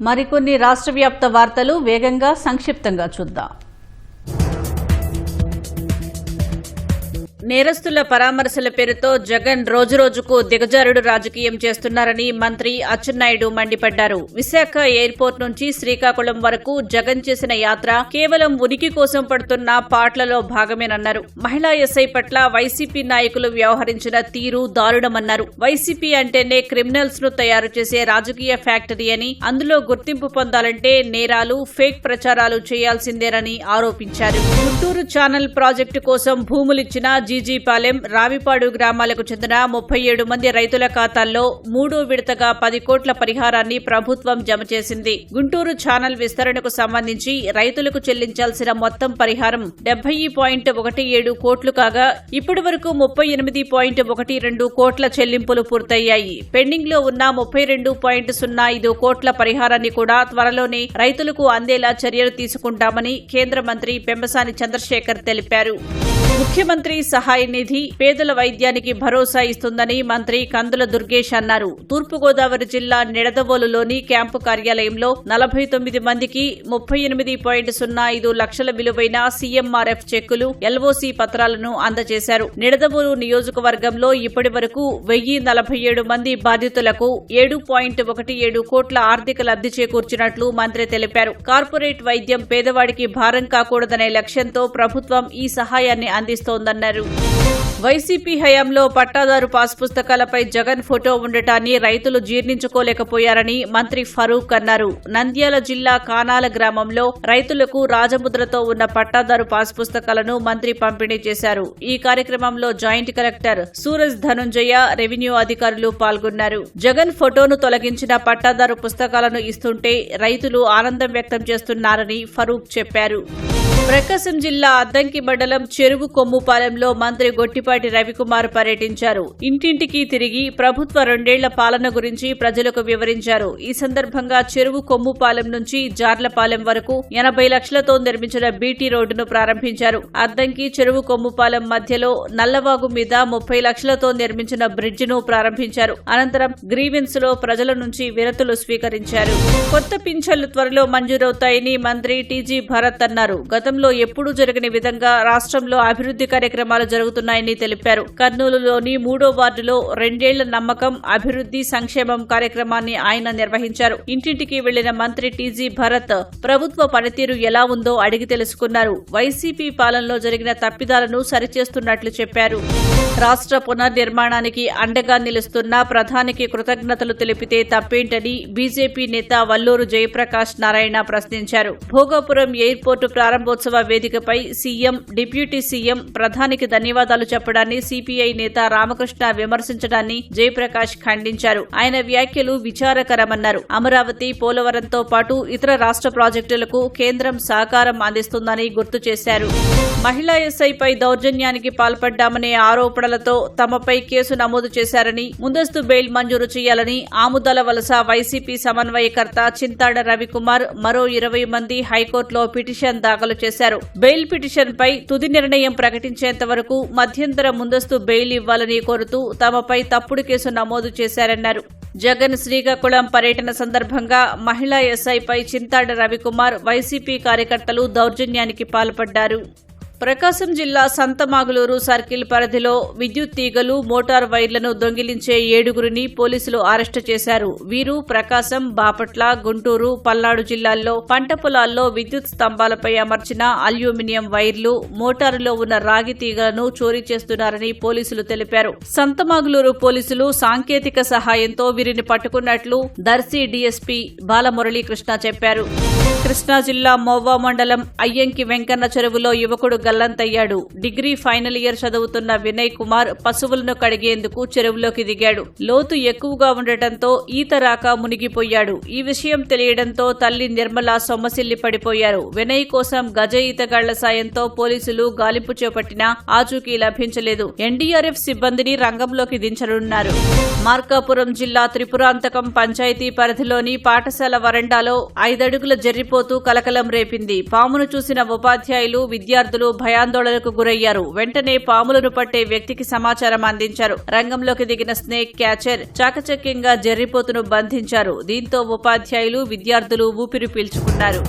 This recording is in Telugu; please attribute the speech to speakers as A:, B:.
A: మరికొన్ని రాష్ట్ర వ్యాప్త వార్తలు వేగంగా సంక్షిప్తంగా చూద్దాం. నేరస్తుల పరామర్శల పేరుతో జగన్ రోజురోజుకు దిగజారుడు రాజకీయం చేస్తున్నారని మంత్రి అచ్చెన్నాయుడు మండిపడ్డారు. విశాఖ ఎయిర్పోర్ట్ నుంచి శ్రీకాకుళం వరకు జగన్ చేసిన యాత్ర కేవలం ఉనికి కోసం పడుతున్న పాట్లలో భాగమేనన్నారు. మహిళా ఎస్ఐ పట్ల వైసీపీ నాయకులు వ్యవహరించిన తీరు దారుణమన్నారు. వైసీపీ అంటేనే క్రిమినల్స్ ను తయారు చేసే రాజకీయ ఫ్యాక్టరీ అని, అందులో గుర్తింపు పొందాలంటే నేరాలు, ఫేక్ ప్రచారాలు చేయాల్సిందేనని ఆరోపించారు. గుంటూరు ఛానల్ ప్రాజెక్టు కోసం భూములిచ్చిన జీజీపాలెం, రావిపాడు గ్రామాలకు చెందిన 37 మంది రైతుల ఖాతాల్లో 3వ విడతగా 10 కోట్ల పరిహారాన్ని ప్రభుత్వం జమ చేసింది. గుంటూరు ఛానల్ విస్తరణకు సంబంధించి రైతులకు చెల్లించాల్సిన మొత్తం పరిహారం 70.17 కోట్లు కాగా ఇప్పటి వరకు 38.12 కోట్ల చెల్లింపులు పూర్తయ్యాయి. పెండింగ్ లో ఉన్న 32.05 కోట్ల పరిహారాన్ని కూడా త్వరలోనే రైతులకు అందేలా చర్యలు తీసుకుంటామని కేంద్ర మంత్రి పెమ్మసాని చంద్రశేఖర్ తెలిపారు. ముఖ్యమంత్రి సహాయ నిధి పేదల వైద్యానికి భరోసా ఇస్తుందని మంత్రి కందుల దుర్గేష్ అన్నారు. తూర్పుగోదావరి జిల్లా నిడదవోలులోని క్యాంపు కార్యాలయంలో 49 మందికి 38.05 లక్షల విలువైన సీఎంఆర్ఎఫ్ చెక్కులు, ఎల్ఓసీ పత్రాలను అందజేశారు. నిడదవోలు నియోజకవర్గంలో ఇప్పటి వరకు 1047 మంది బాధితులకు 7.17 కోట్ల ఆర్థిక లబ్ది చేకూర్చినట్లు మంత్రి తెలిపారు. కార్పొరేట్ వైద్యం పేదవాడికి భారం కాకూడదనే లక్ష్యంతో ప్రభుత్వం ఈ సహాయాన్ని అందిస్తోందన్నారు. వైసీపీ హయాంలో పట్టాదారు పాస్ పుస్తకాలపై జగన్ ఫోటో ఉండటాన్ని రైతులు జీర్ణించుకోలేకపోయారని మంత్రి ఫరూక్ అన్నారు. నంద్యాల జిల్లా కానాల గ్రామంలో రైతులకు రాజముద్రతో ఉన్న పట్టాదారు పాస్ పుస్తకాలను మంత్రి పంపిణీ చేశారు. ఈ కార్యక్రమంలో joint collector Suraj Dhananjaya, revenue అధికారులు పాల్గొన్నారు. జగన్ ఫోటోను తొలగించిన పట్టాదారు పుస్తకాలను ఇస్తుంటే రైతులు ఆనందం వ్యక్తం చేస్తున్నారని ఫరూక్ చెప్పారు. ప్రకాశం జిల్లా అద్దంకి మండలం చెరువు కొమ్ముపాలెంలో మంత్రి గొట్టిపాటి రవికుమార్ పర్యటించారు. ఇంటింటికి తిరిగి ప్రభుత్వ 2 ఏళ్ల పాలన గురించి ప్రజలకు వివరించారు. ఈ సందర్భంగా చెరువు కొమ్ముపాలెం నుంచి జార్లపాలెం వరకు 80 లక్షలతో నిర్మించిన బీటీ రోడ్డును ప్రారంభించారు. అద్దంకి చెరువు కొమ్ముపాలెం మధ్యలో నల్లవాగు మీద 30 లక్షలతో నిర్మించిన బ్రిడ్జిను ప్రారంభించారు. అనంతరం గ్రీవెన్స్ లో ప్రజల నుంచి వినతులు స్వీకరించారు. కొత్త పింఛన్లు త్వరలో మంజూరవుతాయని మంత్రి టీజీ భరత్ అన్నారు. గతంలో ఎప్పుడూ జరగని విధంగా రాష్ట్రంలో అభివృద్ది కార్యక్రమాలు జరుగుతున్నాయని తెలిపారు. కర్నూలులోని 3వ వార్డులో 2 ఏళ్ల నమ్మకం, అభివృద్ది, సంక్షేమం కార్యక్రమాన్ని ఆయన నిర్వహించారు. ఇంటింటికి వెళ్లిన మంత్రి టీజీ భరత్ ప్రభుత్వ పనితీరు ఎలా ఉందో అడిగి తెలుసుకున్నారు. వైసీపీ పాలనలో జరిగిన తప్పిదాలను సరిచేస్తున్నట్లు చెప్పారు. రాష్ట్ర పునర్నిర్మాణానికి అండగా నిలుస్తున్న ప్రధానికి కృతజ్ఞతలు తెలిపితే తప్పేంటని బీజేపీ నేత వల్లూరు జయప్రకాష్ నారాయణ ప్రశ్నించారు. భోగాపురం ఎయిర్పోర్టు ప్రారంభోత్సవ వేదికపై సీఎం, డిప్యూటీ సీఎం ప్రధానికి ధన్యవాదాలు చెప్పడాన్ని సిపిఐ నేత రామకృష్ణ విమర్శించడాన్ని జయప్రకాష్ ఖండించారు. ఆయన వ్యాఖ్యలు విచారకరమన్నారు. అమరావతి, పోలవరంతో పాటు ఇతర రాష్ట్ర ప్రాజెక్టులకు కేంద్రం సహకారం అందిస్తుందని గుర్తు చేశారు. మహిళా ఎస్ఐపై దౌర్జన్యానికి పాల్పడ్డామనే ఆరోపణలతో తమపై కేసు నమోదు చేశారని, ముందస్తు బెయిల్ మంజూరు చేయాలని ఆముదాల వలస వైసీపీ సమన్వయకర్త చింతాడ రవికుమార్ మరో 20 మంది హైకోర్టులో పిటిషన్ దాఖలు చేశారు. బెయిల్ పిటిషన్ పై తుది నిర్ణయం ప్రకటించేంత వరకు మధ్యంతర ముందస్తు బెయిల్ ఇవ్వాలని కోరుతూ తమపై తప్పుడు కేసు నమోదు చేశారన్నారు. జగన్ శ్రీకాకుళం పర్యటన సందర్భంగా మహిళా ఎస్ఐపై చింతాడ రవికుమార్, వైసీపీ కార్యకర్తలు దౌర్జన్యానికి పాల్పడ్డారు. ప్రకాశం జిల్లా సంతమాగులూరు సర్కిల్ పరిధిలో విద్యుత్ తీగలు, మోటార్ వైర్లను దొంగిలించే 7గురిని పోలీసులు అరెస్టు చేశారు. వీరు ప్రకాశం, బాపట్ల, గుంటూరు, పల్నాడు జిల్లాల్లో పంట పొలాల్లో విద్యుత్ స్తంభాలపై అమర్చిన అల్యూమినియం వైర్లు, మోటారులో ఉన్న రాగి తీగలను చోరీ చేస్తున్నారని పోలీసులు తెలిపారు. సంతమాగులూరు పోలీసులు సాంకేతిక సహాయంతో వీరిని పట్టుకున్నట్లు దర్శి డీఎస్పీ బాలమురళీకృష్ణ చెప్పారు. కృష్ణా జిల్లా మోవా మండలం అయ్యంకి వెంకన్న చెరువులో యువకుడు గల్లంతయ్యాడు. డిగ్రీ ఫైనల్ ఇయర్ చదువుతున్న వినయ్ కుమార్ పశువులను కడిగేందుకు చెరువులోకి దిగాడు. లోతు ఎక్కువగా ఉండటంతో ఈత రాక మునిగిపోయాడు. ఈ విషయం తెలియడంతో తల్లి నిర్మల సొమ్మసిల్లి పడిపోయారు. వినయ్ కోసం గజ ఈతగాళ్ల సాయంతో పోలీసులు గాలింపు చేపట్టినా ఆచూకీ లభించలేదు. ఎన్డీఆర్ఎఫ్ సిబ్బందిని రంగంలోకి దించనున్నారు. మార్కాపురం జిల్లా త్రిపురాంతకం పంచాయతీ పరిధిలోని పాఠశాల వరండాలో 5 అడుగుల జర్రిపోతూ కలకలం రేపింది. పామును చూసిన ఉపాధ్యాయులు, విద్యార్థులు భయాందోళనకు గురయ్యారు. వెంటనే పాములను పట్టే వ్యక్తికి సమాచారం అందించారు. రంగంలోకి దిగిన స్నేక్ క్యాచర్ చాకచక్యంగా జెర్రిపోతును బంధించారు. దీంతో ఉపాధ్యాయులు, విద్యార్థులు ఊపిరి పీల్చుకున్నారు.